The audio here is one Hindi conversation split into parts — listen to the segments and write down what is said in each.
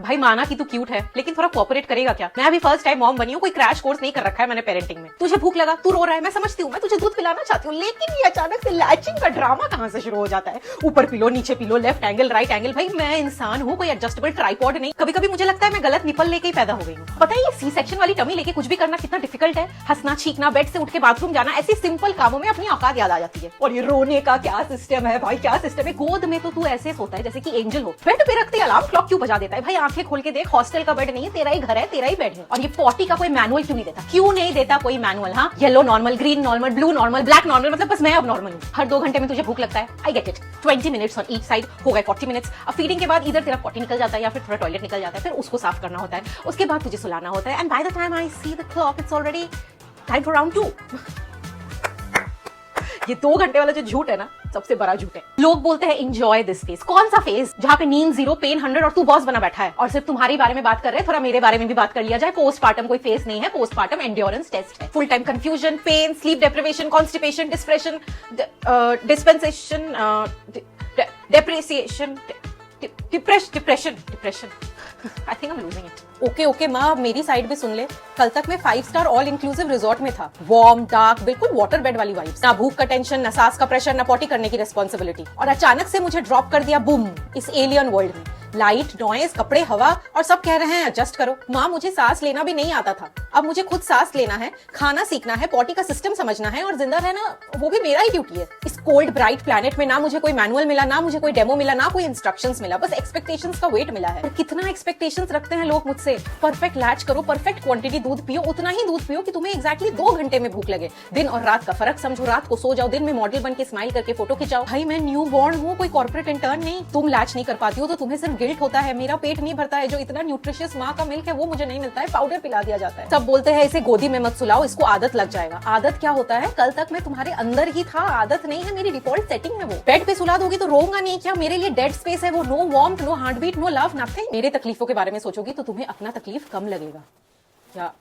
भाई माना कि तू क्यूट है, लेकिन थोड़ा कोऑपरेट करेगा क्या? मैं अभी फर्स्ट टाइम मॉम बनी हूँ, कोई क्रैश कोर्स नहीं कर रखा है मैंने पेरेंटिंग में। तुझे भूख लगा, तू रो रहा है, मैं समझती हूँ, मैं तुझे दूध पिलाना चाहती हूँ, लेकिन ये अचानक से लैचिंग का ड्रामा कहाँ से शुरू हो जाता है? ऊपर पिलो, नीचे pillow, left angle, right angle. भाई मैं इंसान हूँ, कोई एडजस्टेबल ट्राइपॉड नहीं। कभी कभी मुझे लगता है मैं गलत निपल लेके ही पैदा हो गई हूँ। पता है ये सी सेक्शन वाली टमी लेके कुछ भी करना कितना डिफिकल्ट है। हंसना, छींकना, बेड से उठ के बाथरूम जाना, ऐसी सिंपल कामों में अपनी औकात याद आ जाती है। और ये रोने का क्या सिस्टम है भाई, क्या सिस्टम है? गोद में तो तू ऐसे सोता है जैसे कि एंजल हो। बेड पे रखते अलार्म क्लॉक क्यों बजा देता है? भाई आंखें खोल के देख, हॉस्टल का बेड नहीं है, तेरा ही घर है, तेरा ही बेड है। और ये पॉटी का कोई मैनुअल क्यों नहीं देता? क्यों नहीं देता कोई मैनुअल? हाँ, yellow normal, green normal, blue normal, black normal, मतलब बस मैं अब नॉर्मल हूँ। हर 2 घंटे में तुझे भूख लगता है, I get it. 20 minutes on each side, हो गए 40 मिनट्स। अब फीडिंग के बाद इधर तेरा पॉटी निकल जाता है या फिर थोड़ा टॉयलेट निकल जाता है, फिर उसको साफ करना होता है, उसके बाद तुझे सुलाना होता है। And by the time I see the clock it's already time for round 2। ये 2 घंटे वाला जो झूठ है ना, सबसे बड़ा झूठ है। लोग बोलते हैं एंजॉय दिस फेज। कौन सा फेज जहाँ पे नींद 0, पेन 100 और तू बॉस बना बैठा है? और सिर्फ तुम्हारे बारे में बात कर रहे हैं, थोड़ा मेरे बारे में भी बात कर लिया जाए। पोस्टपार्टम कोई फेज नहीं है, पोस्टपार्टम एंड्योरेंस टेस्ट है। Full time confusion, pain, sleep deprivation, constipation, dispression, dispensation, depreciation, depression. I think I am losing it. Okay माँ, मेरी साइड भी सुन ले। कल तक मैं 5 स्टार ऑल इंक्लूसिव रिजॉर्ट में था। वार्म, डार्क, बिल्कुल वाटर बेड वाली वाइब्स। ना भूख का टेंशन, ना सांस का प्रेशर, ना पॉटी करने की रिस्पॉन्सिबिलिटी। और अचानक से मुझे ड्रॉप कर दिया बूम इस एलियन वर्ल्ड में। लाइट, नॉइज, कपड़े, हवा, और सब कह रहे हैं एडजस्ट करो। माँ मुझे सांस लेना भी नहीं आता था, अब मुझे खुद सांस लेना है, खाना सीखना है, पॉटी का सिस्टम समझना है, और जिंदा रहना वो भी मेरा ही ड्यूटी है। इस कोल्ड ब्राइट प्लैनेट में ना मुझे कोई मैनुअल मिला, ना मुझे कोई डेमो मिला, ना कोई इंस्ट्रक्शंस मिला, बस एक्सपेक्टेशंस का वेट मिला है। और कितना एक्सपेक्टेशंस रखते हैं लोग मुझसे। परफेक्ट लैच करो, परफेक्ट क्वांटिटी दूध पियो, उतना ही दूध पियो कि तुम्हें एग्जैक्टली 2 घंटे में भूख लगे। दिन और रात का फर्क समझो, रात को सो जाओ, दिन में मॉडल बन के स्माइल करके फोटो खिंचाओ। भाई मैं न्यू बॉर्न हूँ, कोई कॉर्पोरेट इंटर्न नहीं। तुम लैच नहीं कर पाती हो तो तुम्हें सिर्फ गिल्ट होता है। मेरा पेट नहीं भरता है, जो इतना न्यूट्रिशियस माँ का मिल्क है वो मुझे नहीं मिलता है, पाउडर पिला दिया जाता है। सब बोलते हैं इसे गोदी में मत सुलाओ, इसको आदत लग जाएगा। आदत क्या होता है? कल तक मैं तुम्हारे अंदर ही था, आदत नहीं है, मेरी डिफॉल्ट सेटिंग है वो। बेड पे सुला दोगी तो रोऊंगा नहीं क्या? मेरे लिए डेड स्पेस है वो। No warmth, no heart beat, no love, nothing. मेरे तकलीफों के बारे में सोचोगी तो तुम्हें अपना तकलीफ कम लगेगा। या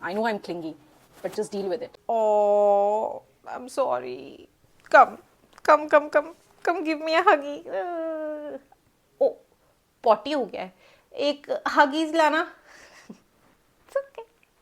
I know I am clingy, but just deal with it. Oh, I'm sorry. Come, give me a huggy. Oh, potty हो गया है, एक हगीज लाना।